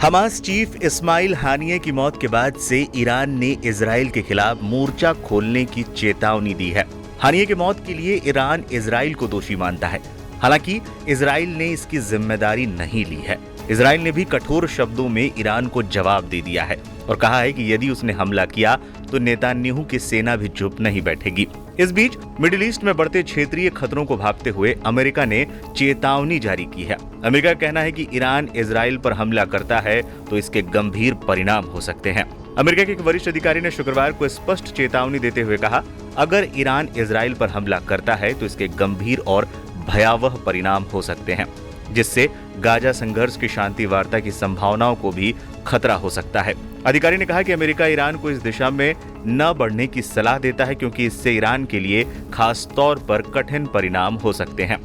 Hamas chief Ismail हानिये की मौत के बाद से ईरान ने इजराइल के खिलाफ मोर्चा खोलने की चेतावनी दी है। हानिये की मौत के लिए ईरान इजराइल को दोषी मानता है। हालांकि इजराइल ने इसकी जिम्मेदारी नहीं ली है। इजराइल ने भी कठोर शब्दों में ईरान को जवाब दे दिया है और कहा है कि यदि उसने हमला किया तो नेतान्याहू की सेना भी चुप नहीं बैठेगी। इस बीच मिडिल ईस्ट में बढ़ते क्षेत्रीय खतरों को भांपते हुए अमेरिका ने चेतावनी जारी की है। अमेरिका का कहना है कि ईरान इजराइल पर हमला करता है तो इसके गंभीर परिणाम हो सकते हैं। अमेरिका के एक वरिष्ठ अधिकारी ने शुक्रवार को स्पष्ट चेतावनी देते हुए कहा, अगर ईरान इजराइल पर हमला करता है तो इसके गंभीर और भयावह परिणाम हो सकते हैं, जिससे गाजा संघर्ष की शांति वार्ता की संभावनाओं को भी खतरा हो सकता है। अधिकारी ने कहा कि अमेरिका ईरान को इस दिशा में न बढ़ने की सलाह देता है क्योंकि इससे ईरान के लिए खास तौर पर कठिन परिणाम हो सकते हैं।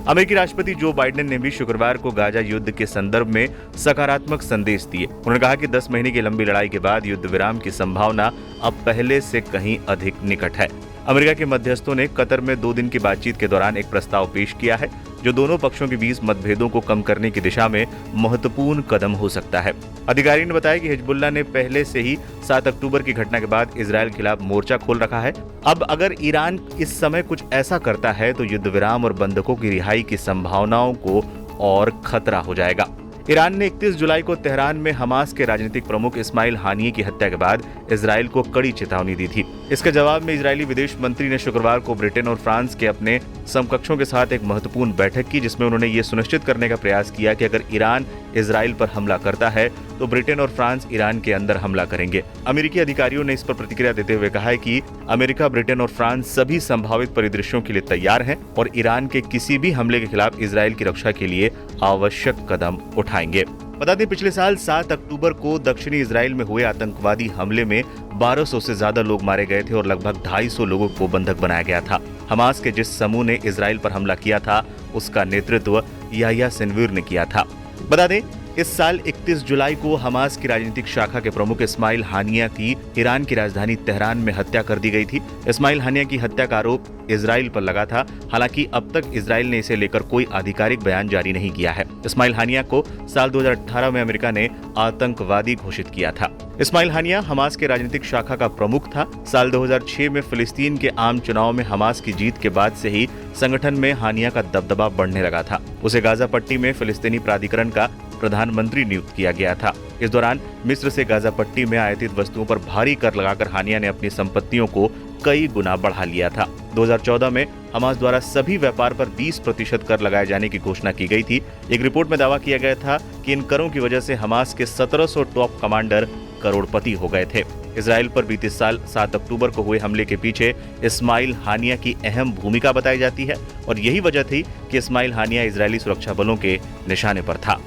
अमेरिकी राष्ट्रपति जो बाइडेन ने भी शुक्रवार को गाजा युद्ध के संदर्भ में सकारात्मक संदेश दिए। उन्होंने कहा कि 10 महीने की लंबी लड़ाई के बाद युद्ध विराम की संभावना अब पहले से कहीं अधिक निकट है। अमेरिका के मध्यस्थों ने कतर में 2 दिन की बातचीत के दौरान एक प्रस्ताव पेश किया है जो दोनों पक्षों के बीच मतभेदों को कम करने की दिशा में महत्वपूर्ण कदम हो सकता है। अधिकारी ने बताया कि हिजबुल्लाह ने पहले से ही 7 अक्टूबर की घटना के बाद इजराइल के खिलाफ मोर्चा खोल रखा है। अब अगर ईरान इस समय कुछ ऐसा करता है तो युद्ध विराम और बंधकों की रिहाई की संभावनाओं को और खतरा हो जाएगा। ईरान ने 31 जुलाई को तेहरान में हमास के राजनीतिक प्रमुख इस्माइल हानिये की हत्या के बाद इजराइल को कड़ी चेतावनी दी थी। इसके जवाब में इजरायली विदेश मंत्री ने शुक्रवार को ब्रिटेन और फ्रांस के अपने समकक्षों के साथ एक महत्वपूर्ण बैठक की, जिसमें उन्होंने ये सुनिश्चित करने का प्रयास किया कि अगर ईरान इजराइल पर हमला करता है तो ब्रिटेन और फ्रांस ईरान के अंदर हमला करेंगे। अमेरिकी अधिकारियों ने इस पर प्रतिक्रिया देते हुए कहा है कि अमेरिका, ब्रिटेन और फ्रांस सभी संभावित परिदृश्यों के लिए तैयार हैं और ईरान के किसी भी हमले के खिलाफ इजराइल की रक्षा के लिए आवश्यक कदम उठाएंगे। बता दें, पिछले साल 7 अक्टूबर को दक्षिणी इजराइल में हुए आतंकवादी हमले में 1200 से ज्यादा लोग मारे गए थे और लगभग 250 लोगों को बंधक बनाया गया था। हमास के जिस समूह ने इजराइल पर हमला किया था उसका नेतृत्व याह्या सिनवार ने किया था। बता दें, इस साल 31 जुलाई को हमास की राजनीतिक शाखा के प्रमुख इस्माइल हानिया की ईरान की राजधानी तेहरान में हत्या कर दी गई थी। इस्माइल हानिया की हत्या का आरोप इजराइल पर लगा था। हालांकि अब तक इजराइल ने इसे लेकर कोई आधिकारिक बयान जारी नहीं किया है। इस्माइल हानिया को साल 2018 में अमेरिका ने आतंकवादी घोषित किया था। इस्माइल हानिया हमास के राजनीतिक शाखा का प्रमुख था। साल 2006 में फिलिस्तीन के आम चुनाव में हमास की जीत के बाद से ही संगठन में हानिया का दबदबा बढ़ने लगा था। उसे गाजा पट्टी में फिलिस्तीनी प्राधिकरण का प्रधानमंत्री नियुक्त किया गया था। इस दौरान मिस्र से गाजा पट्टी में आयातित वस्तुओं पर भारी कर लगाकर हानिया ने अपनी संपत्तियों को कई गुना बढ़ा लिया था। 2014 में हमास द्वारा सभी व्यापार पर 20% कर लगाए जाने की घोषणा की गई थी। एक रिपोर्ट में दावा किया गया था कि इन करों की वजह से हमास के 1700 टॉप कमांडर करोड़पति हो गए थे। इजराइल पर बीते साल 7 अक्टूबर को हुए हमले के पीछे इस्माइल हानिया की अहम भूमिका बताई जाती है और यही वजह थी कि इस्माइल हानिया इजरायली सुरक्षा बलों के निशाने पर था।